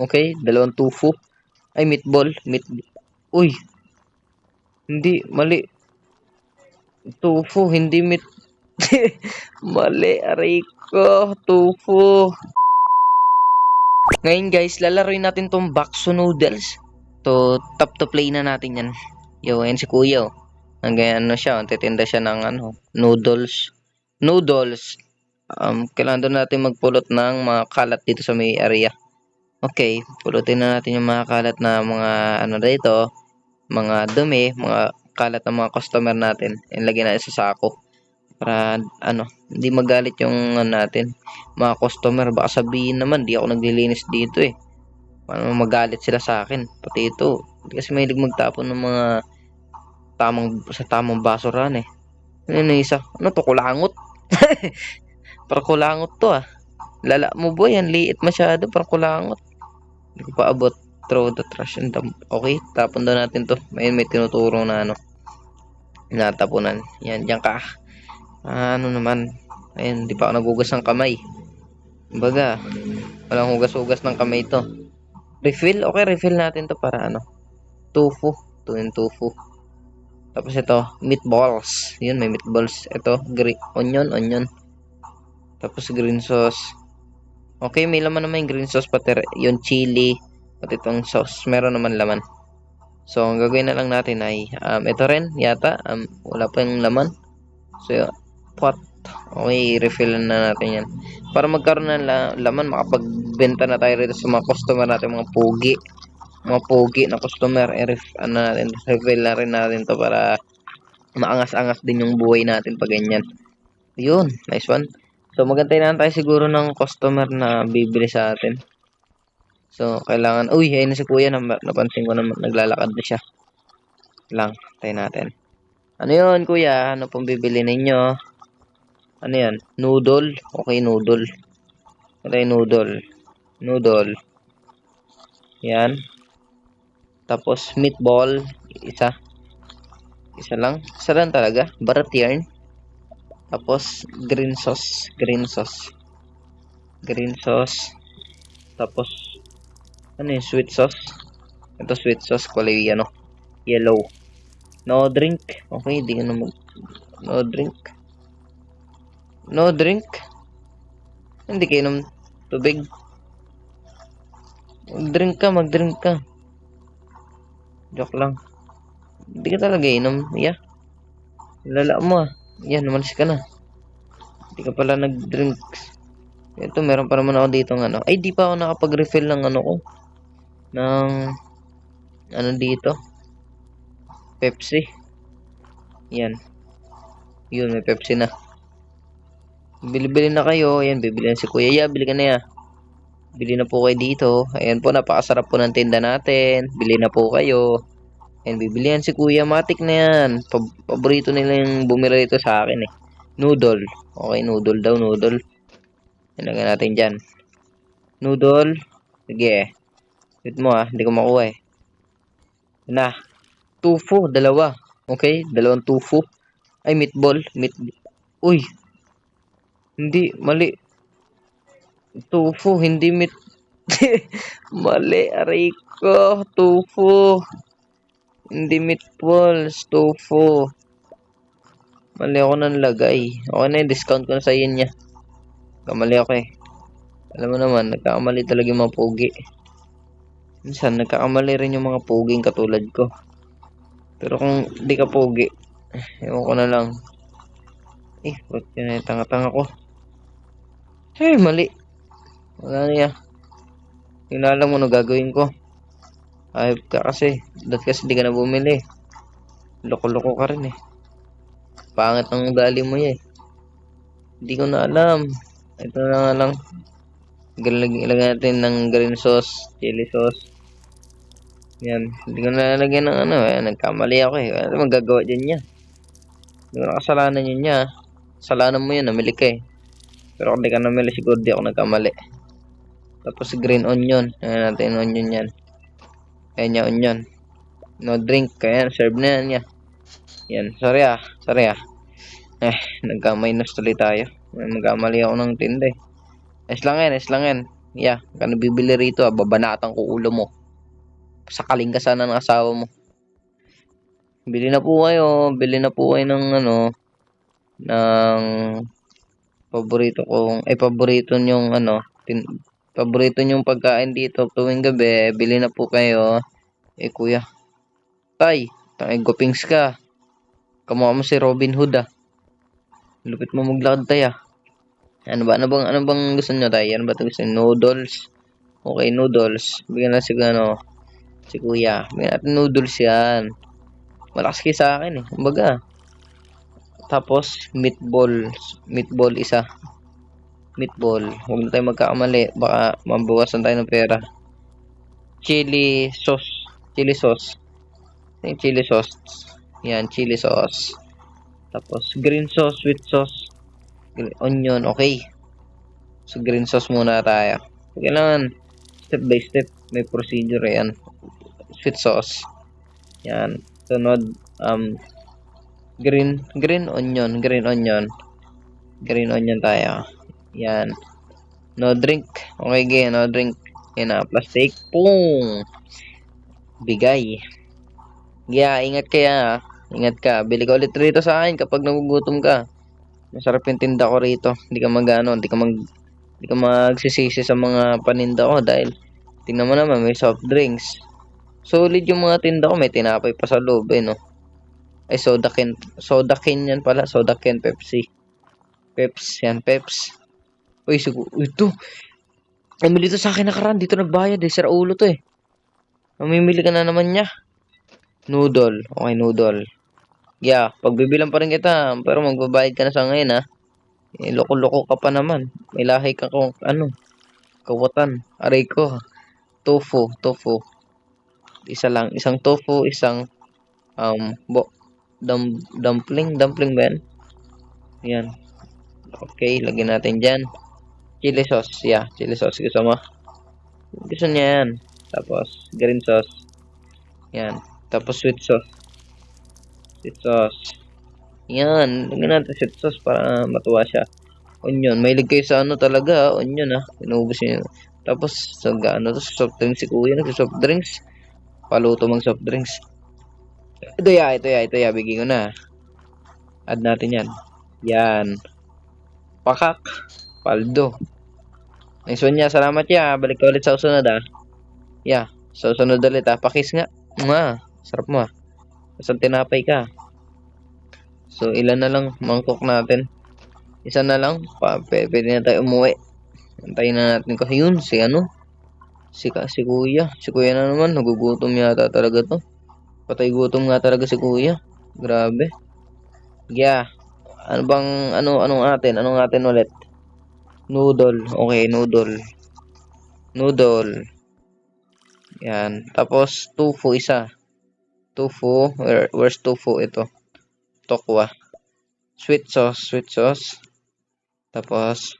Okay, dalawang tofu. Ay, meatball. Uy, hindi, mali. Tofu, hindi meat. Mali, aray ko. Tofu. Ngayon guys, lalaroin natin tong Bakso Noodles. Tap to play na natin yan. Yo, ayan si Kuya. Oh. Hanggang ano siya, titinda siya ng noodles. Noodles. Kailangan doon natin magpulot ng mga kalat dito sa may area. Okay, pulutin na natin yung mga kalat na mga dito, mga dumi, mga kalat ng mga customer natin. Ilagay natin sa sako para hindi magalit yung natin, mga customer. Baka sabihin naman di ako naglilinis dito eh. Paano magalit sila sa akin? Pati ito, kasi mahilig magtapon ng mga tamang basurahan eh. Ano isa? Ano to, kulangot? Para kulangot to ah. Lala mo boy, yan liit masyado, para kulangot. Hindi ko pa abot. Throw the trash and dump. Okay, tapon daw natin to. May tinuturo na natapunan. Yan, diyan ka. Ano naman. Ayun, di pa ako nagugas ng kamay. Kumbaga, walang hugas-hugas ng kamay to. Refill? Okay, refill natin to para tofu. Ito yung tofu. Tapos ito, meatballs. Yun, may meatballs. Ito, onion. Tapos green sauce. Okay, may laman naman yung green sauce, pati yung chili, pati itong sauce. Meron naman laman. So, ang gagawin na lang natin ay, ito rin, yata. Wala pa yung laman. So, pot. Okay, refill na natin yan. Para magkaroon ng laman, makapagbenta na tayo rito sa mga customer natin, mga pogi na customer. Refill na rin natin to para maangas-angas din yung buhay natin pag ganyan. Yun, nice one. So, magantay na tayo siguro ng customer na bibili sa atin. So, kailangan, uy, ayun na si Kuya, napansin ko naman, naglalakad na siya. Lang, tayo natin. Ano yun, Kuya? Ano pong bibili ninyo? Ano yan? Noodle? Okay, noodle. Ito yung noodle. Yan. Tapos, meatball. Isa lang. Isa lang talaga. Barat yarn. Tapos, green sauce. Tapos, ano yung sweet sauce? Ito sweet sauce. Kulay yellow. No drink. Okay, di ka na No drink. Hindi ka inom tubig. Mag-drink ka. Joke lang. Hindi ka talaga inom. Yeah. Lala mo ah. Yan, umalis ka na. Hindi ka pala nag-drink. Ito, meron pa naman ako dito ng Ay, di pa ako nakapag-refill ng ko. Ng dito. Pepsi. Yan. Yun, may Pepsi na. Bili-bili na kayo. Ayan, bibili na si Kuya. Yeah, bili ka na ya. Bili na po kayo dito. Ayan po, napakasarap po ng tinda natin. Bili na po kayo. Ayan, bibili yan si Kuya. Matik na yan. Paborito nila yung bumili dito sa akin eh. Noodle. Okay, noodle daw, noodle. Ilagay natin dyan. Noodle. Sige. Wait mo ah, hindi ko makuha eh. Na. Tofu, dalawa. Okay, dalawang tofu. Ay, meatball. Uy. Hindi, mali. Tofu, hindi meat. Mali, aray ko. Tofu. Hindi meatballs. Tofu. Mali ako nang lagay. Okay na yung discount ko na sa niya. Kamali ako eh. Alam mo naman, nagkakamali talaga yung mga pogi. Minsan, nagkakamali rin yung mga poging katulad ko. Pero kung di ka pogi, ewan ko na lang. Ba't yun tanga-tanga ko? Ay, mali. Wala niya. Hinala mo na gagawin ko. Ayop ka kasi. Dahil kasi di ka na bumili. Loko-loko ka rin eh. Pangit ang ugali mo eh. Hindi ko na alam. Ito na nga lang. Ilagay natin ng green sauce, chili sauce. Yan. Hindi ko na nalagyan ng nagkamali ako eh. Ano magagawa dyan niya? Hindi ko na kasalanan yun niya. Kasalanan mo yun, namili ka eh. Pero kung di ka namili, siguro di ako nagkamali. Tapos green onion. Ayan natin onion yan. Ayan yung onion. No drink. Kaya serve na yan. Yan. Sorry ah. Nagka-minus tuloy tayo. Magkamali ako ng tinda eh. Ayos lang yan. Yeah, ka na bibili rito babanatan ko ulo mo. Sakaling ka sana ng asawa mo. Bili na po kayo ng ng paborito nyong paborito nyong pagkain dito tuwing gabi, bili na po kayo. Kuya, tay, gupings ka. Kamukha mo si Robin Hood Lupit mo maglakad tay Ano bang gusto nyo tay? Ano ba ito gusto nyo? Noodles? Okay, noodles. Bigyan na si kuya. Bigyan natin noodles yan. Malakas kayo sa akin Kumbaga. Tapos, meatball isa. Meatball. Huwag na tayo magkakamali. Baka mabawasan tayo ng pera. Chili sauce. Chili sauce. Chili sauce. Yan, chili sauce. Tapos, green sauce, sweet sauce. Onion, okay. So, green sauce muna tayo. Kailangan, step by step, may procedure yan. Sweet sauce. Yan. Sunod, green onion tayo. Yan. No drink. Okay, game. No drink. Yan na. Plastic. Boom! Bigay. Yeah, ingat kaya. Ingat ka. Bili ka ulit rito sa akin kapag nagugutom ka. Masarap yung tinda ko rito. Hindi ka magsisisi sa mga paninda ko dahil tingnan mo naman may soft drinks. Solid yung mga tinda ko. May tinapay pa sa loob no. Ay, soda can yan pala. Soda can, Pepsi. Peps. Uy, ito. Namili to sa akin nakaraan. Dito nagbayad Sira ulo to Mamimili ka na naman niya. Noodle. Okay, noodle. Yeah, pagbibilang pa rin kita. Pero magbabayad ka na sa ngayon loko-loko ka pa naman. May lahi ka kung kawatan. Aray ko. Tofu. Isa lang. Isang tofu, isang dumpling ba yan? Yan. Okay, lagyan natin dyan. Chili sauce. Yeah, chili sauce. Gusto mo? Gusto niya yan. Tapos, green sauce. Yan. Tapos, sweet sauce. Yan. Lagyan natin sweet sauce para matuwa siya. Onion. Mahilig kayo sa talaga. Onion Inubos niyo. Tapos, sa soft drinks si kuya. Soft drinks. Paluto mag soft drinks. Ito ya. Bigyan ko na. Add natin yan. Yan. Pakak. Paldo. Nice one niya. Salamat ya. Balik ka ulit sa usunod Yeah. Sa usunod ulit Pakis nga. Sarap mo Basta tinapay ka. So, ilan na lang mangkok natin. Isa na lang. Pwede na tayo umuwi. Antayin na natin ko. Yun, si kuya. Si kuya na naman. Nagugutom yata talaga to. Patay gutom nga talaga si kuya. Grabe. Yeah. Anong atin ulit? Noodle. Okay, noodle. Yan. Tapos, tofu isa. Tofu. Where's tofu? Ito. Tokwa. Sweet sauce. Tapos,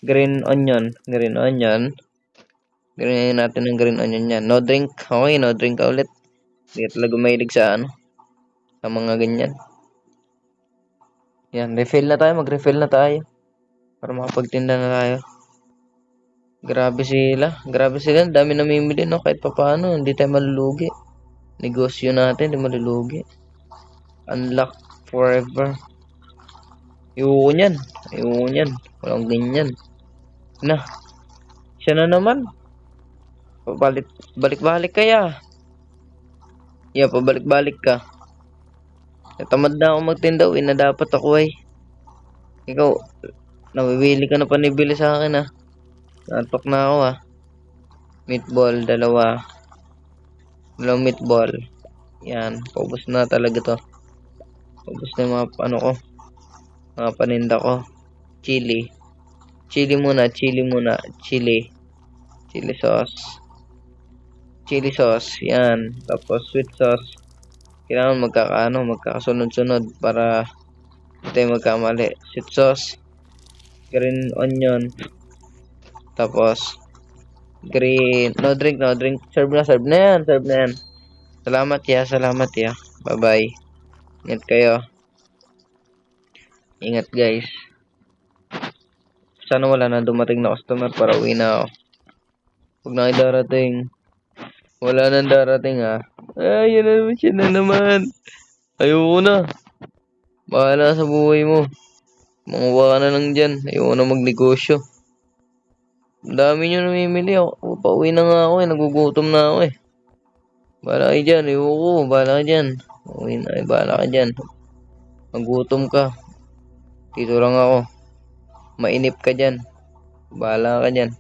green onion. Green natin ng green onion yan. No drink. Okay, no drink ka ulit. Hindi ka talaga mahilig sa sa mga ganyan. Yan, mag-refill na tayo. Para makapagtinda na tayo. Grabe sila. Dami namimili kahit papaano. Hindi tayo malulugi. Negosyo natin, hindi malulugi. Unlock forever. Yun yan. Walang ganyan. Siya na naman. Balik-balik kaya. Yeah, pabalik-balik ka. Tamad na ako magtinda. Na dapat ako Ikaw, nabibili ka na panibili sa akin Natok na ako Meatball, dalawa. Dalawang meatball. Yan, paubos na talaga to. Paubos na yung mga mga paninda ko. Chili muna. Chili sauce. Yan. Tapos sweet sauce. Kailangan magkakasunod-sunod para hindi tayo magkamali. Sweet sauce. Green onion. Tapos green. No drink. Serve na yan. Salamat ya. Bye-bye. Ingat kayo. Ingat guys. Sana wala na dumating na customer para uwi na ako. Pag na darating. Wala nang darating ah. Ay, yan na naman siya na naman. Ayoko na. Bahala sa buhay mo. Manguha ka na lang dyan. Ayoko na magnegosyo. Ang dami nyo namimili ako. Pauwi na nga ako eh. Nagugutom na ako eh. Bahala kayo dyan. Ayoko. Bahala ka dyan. Uwi na eh. Bahala ka dyan. Magutom ka. Dito lang ako. Mainip ka dyan. Bahala ka dyan.